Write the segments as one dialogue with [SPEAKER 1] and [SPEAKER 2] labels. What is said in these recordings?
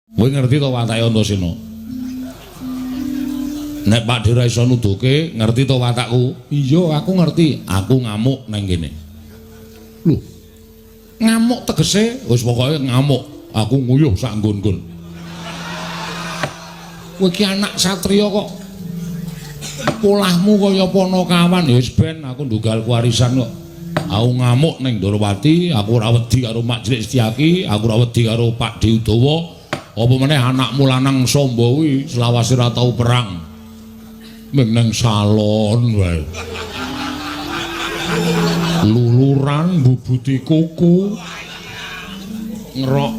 [SPEAKER 1] Kowe ngerti to watake Antasena? Nek Pak Dira iso nuduhke, ngerti to watakku? Iya, aku ngerti. Aku ngamuk nang kene. Lho. Ngamuk tegese wis pokoke ngamuk. Aku nguyuh sak nggon-nggon. Kowe iki anak satriya kok polahmu kaya Panakawan ya wis ben aku ndunggal warisan kok. Aku ngamuk ning Ndorowati, aku ora wedi karo Mak Cilik Setyaki, aku ora wedi karo Pak Di Udawa. Apa meneh anakmu lanang Samba kuwi selawase ora tau perang. Ming nang salon wae. Luluran mbubuti kuku. Ngerok.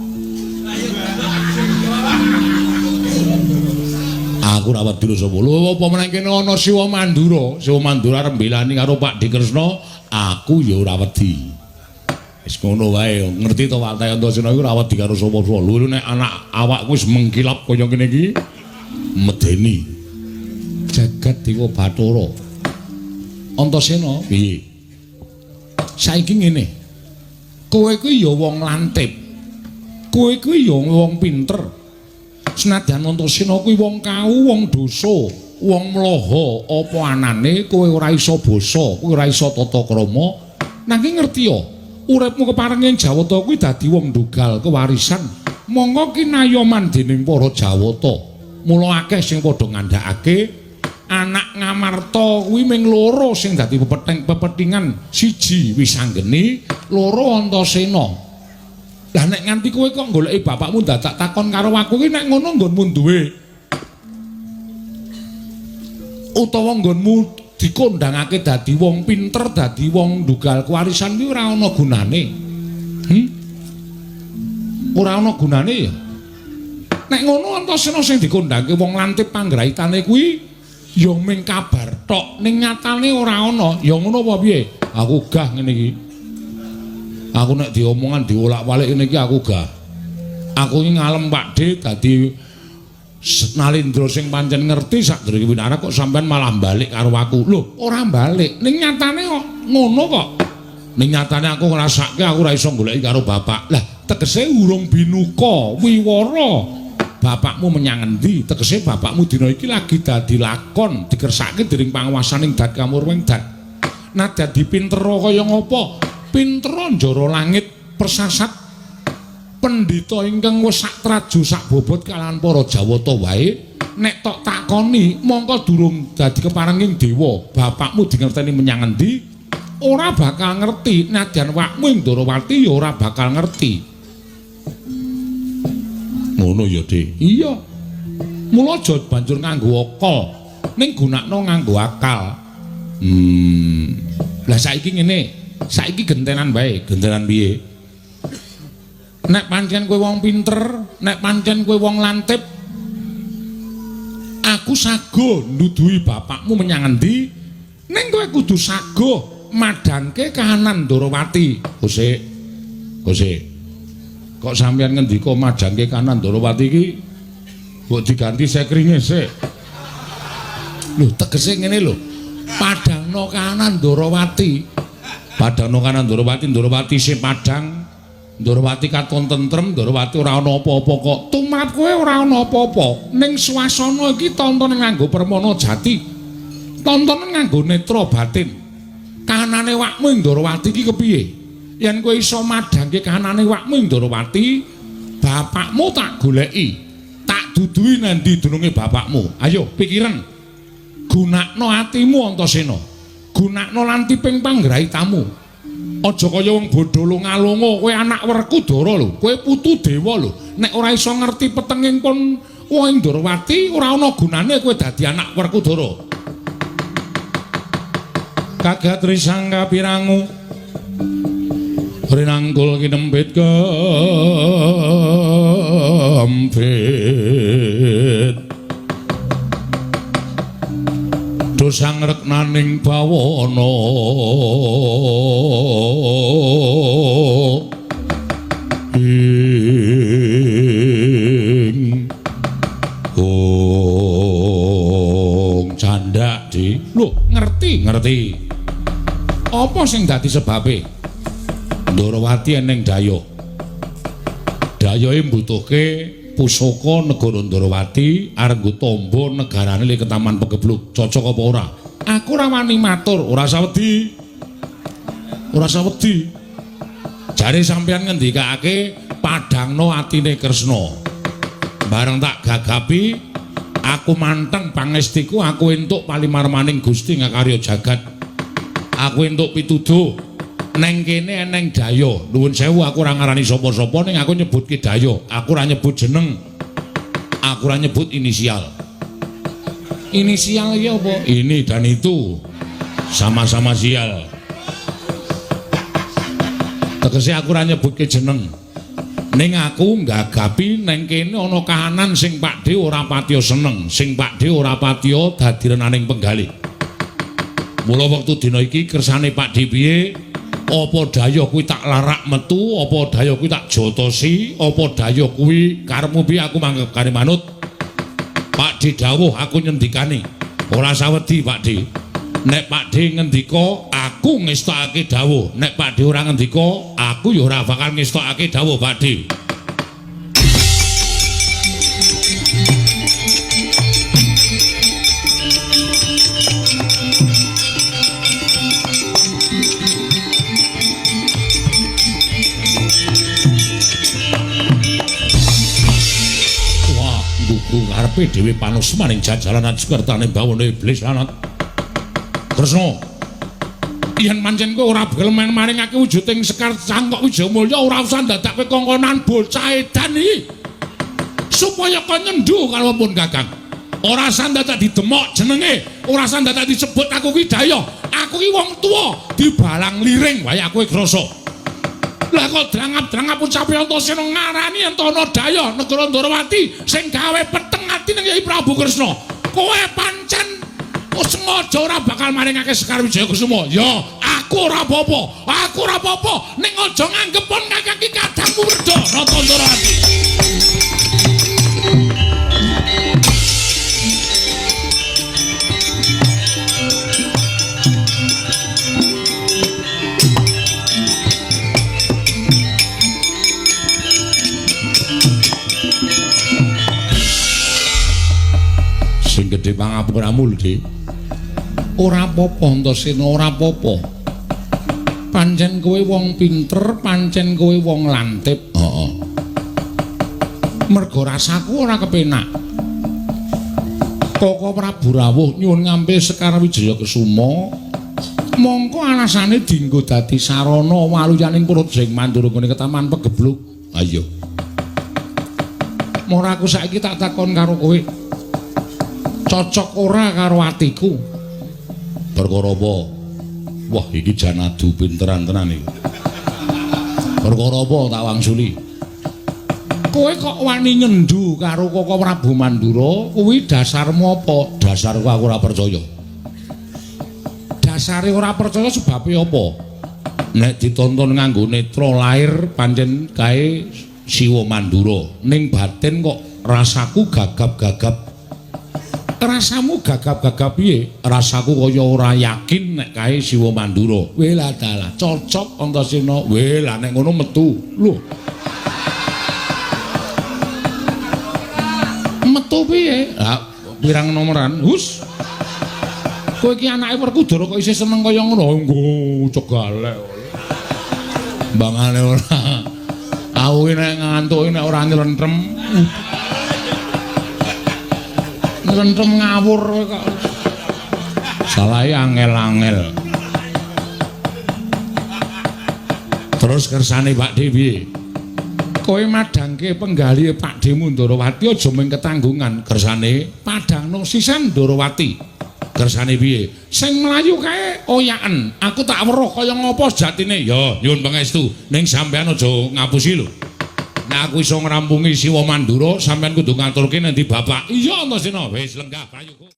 [SPEAKER 1] Aku ora wedi sapa. Lho apa meneh kene ana Siwa Mandura. Siwa Mandura arep mbelani karo Pak Dikresna, aku ya ora wedi. Wis ngono wae, ngerti to Watake Antasena iku ora wedi karo sapa-sapa. Lho nek anak awakku wis mengkilap kaya ngene iki medeni. Jagat Dewa Bathara. Antasena piye? Saiki ngene. Kowe kuwi ya wong lantip. Kowe kuwi ya wong pinter. Senadyan Antasena kuwi wong kau, wong dosa, wong mlaha apa anane kowe ora iso basa, kowe ora iso tata krama. Nanging ngerti ya, uripmu keparenging Jawata kuwi dadi wong ndunggal kewarisan. Monggo kinayoman dening para Jawata. Mula akeh sing padha ngandhakake anak Ngamarta kuwi ming loro sing dadi pepethingan, siji Wisanggeni, loro Antasena. Lah nek nganti kowe kok goleki bapakmu dadak takon karo aku ki nek ngono nggonmu duwe utawa nggonmu dikondhangake dadi wong pinter, dadi wong ndunggal kewarisan kuwi ora ana gunane. Ora ana gunane ya. Nek ngono Antasena sing dikondhangke wong lantip panggraitane kuwi ya ming kabar tok, ning nyatane ora ana. Ya ngono apa piye? Aku gah ngene iki. Aku nek diomongan diolak-walik ngene iki aku gah. Aku iki ngalem Pakde dadi Nalendra sing pancen ngerti sadurunge winara kok sampean malah balik karo aku. Lho, ora balik. Ning nyatane kok ngono kok. Ning nyatane aku ngrasake aku ora iso goleki karo bapak. Lah, tegese urung binuka wiwara. Bapakmu menyang endi? Tegese bapakmu dina iki lagi dadi lakon dikersake dening panguwasaning Dat Kamurweng Dat. Nah dadi pinter kaya ngopo? Pinter njara langit persasat pendhita ingkang wis sak traju sak bobot kalahan para Jawata wae. Nek tok takoni mongko durung dadi keparenging dewa, bapakmu dingerteni menyang endi? Ora bakal ngerti. Nadyan wakmu ing Ndorowati ya ora bakal ngerti. Ngono ya, Dik. Iya. Mula aja banjur nganggo akal, ning gunakno nganggo akal. Lah saiki ngene. Saiki gentenan bae, gentenan piye? Nek pancen kowe wong pinter, nek pancen kowe wong lantip, aku sago nuduhi bapakmu menyang endi, ning kowe kudu sago madangke kahanan Ndorowati. Gusik. Kok sampeyan ngendika madangke kahanan Ndorowati iki mbok diganti sekringe sik. Lho, tegese ngene lho. Padangno kahanan Ndorowati. Padangno kahanan Ndorowati, Ndorowati sing padang. Ndorowati katon tentrem, Ndorowati ora ana apa-apa kok. Tumrap kowe ora ana apa-apa. Ning swasana iki tontonan nganggo permana jati. Tontonan nganggo netra batin. Kahanane wakmu ing Ndorowati iki kepiye? Yen kowe iso madangke kahanane wakmu ing Ndorowati, bapakmu tak goleki. Tak duduhi nendi dununge bapakmu. Ayo pikiran. Gunakno atimu Antasena. Gunakno lantiping panggraitamu. Aja kaya wong bodho lunga-lunga, kowe anak Werkudara lho, kowe putu dewa lho. Nek ora iso ngerti petenging pun wong Ndorowati, ora ana gunane kowe dadi anak Werkudara. Kagat risangga pirangu rinangkul kinempit kempit dosang reknaning bawana ing candak di lho ngerti apa sing dadi sebabe Ndorowati eneng daya dayae mbutuhke pusaka negara Ndarawati arep nggo tamba negarane le Ketaman Pegebluk. Cocok apa ora? Aku ora wani matur, ora usah wedi. Ora usah wedi. Jare sampeyan ngendikake padhangno atine Kresna. Bareng tak gagapi, aku manteng pangestiku, aku entuk palimarmaning Gusti ngakarya jagat. Aku entuk pituduh. Neng kene eneng Dayo. Nuwun sewu aku ora ngarani sapa-sapa ning aku nyebutke Dayo. Aku ora nyebut jeneng. Aku ora nyebut inisial. Inisial iki apa? Ini dan itu. Sama-sama sial. Tegese aku ora nyebutke jeneng. Ning aku nggagapi neng kene ana kahanan sing Pakde ora patiya seneng, sing Pakde ora patiya dadi renaning penggalih. Mula wektu dina iki kersane Pakde piye? Apa daya kuwi tak larak metu, apa daya kuwi tak jotosi, apa daya kuwi karepmu piye aku manggep kare manut. Pakde dawuh aku nyendikani. Ora sawedi Pakde. Nek Pakde ngendika aku ngestokake dawuh, nek Pakde ora ngendika aku ya ora bakal ngestokake dawuh Pakde. Karepe dhewe panusma ning jajalan Sukertane bawane iblis lanat. Kresna. Yen pancen kowe ora gelem maringake wujuding Sekar Cangkok Wijayamulya ora usah ndadake kongkonan bocah edan iki. Supaya kon nyendhu kalopun Kakang. Ora usah ndadak didemok jenenge, ora usah ndadak disebut aku ki Daya. Aku ki wong tuwa, dibalang liring wae aku krasa. Lah kok drangap-drangap ucape Antasena ngarani Antana Daya negara Ndarawati sing gawe peteng ati ning Kyai Prabu Kresna. Kowe pancen sengaja ora bakal maringake Sekar Wijayakusuma. Ya, aku ora apa-apa. Aku ora apa-apa ning aja nganggep pon Kakang ki kadangmu Werda Rata Ndarawati. Sing gedhe pangapuramu lho, Dik. Ora apa-apa Antasena, ora apa-apa. Pancen kowe wong pinter, pancen kowe wong lantip. Heeh. Merga rasaku ora kepenak. Koko Prabu rawuh nyuwun ngambil Sekar Wijayakusuma. Mongko alasane dienggo dadi sarana waluyaning perut sing mandura ngene Ketaman Pegebluk. Ayo. Mora aku saiki tak takon karo kowe. Cocok ora karo atiku? Perkara apa? Wah, iki janadu pinteran tenan iki. Perkara apa tak wangsuli? Kowe kok wani nyendhu karo Koko Prabu Mandura, kuwi dasarmu apa? Dasarku aku ora percaya. Dasare ora percaya sebabe apa? Nek ditonton nganggo netra lair pancen kae Siwa Mandura, ning batin kok rasaku gagap-gagap. Rasamu gagap-gagap piye? Rasaku kaya ora yakin nek kae Siwa Mandura. Weh lah dalah, cocok Antasena. Weh lah nek ngono metu. Lho. Metu piye? Lah pirang nomoran? Hus. Kowe iki anake Werkudara kok isih seneng kaya ngono. Nggo cegalek. Mbangane ora. Aku nek ngantuk nek ora nyelentrem. Nyelentrem ngawur kok. Salahe angel-angel. Terus kersane Pakde piye? Kowe madangke penggalih Pakde Ndarawati aja mung ketanggungan. Kersane padangno sisan Ndarawati. Kersane piye? Sing mlayu kae oyaken. Aku tak weruh kaya ngapa sejatine. Ya, nyuwun pangestu. Ning sampean aja ngapusi lho. Nek aku iso ngrampungi Siwa Mandura, sampean kudu ngaturke nanti bapak. Iya Antasena, wis lenggah prayoga.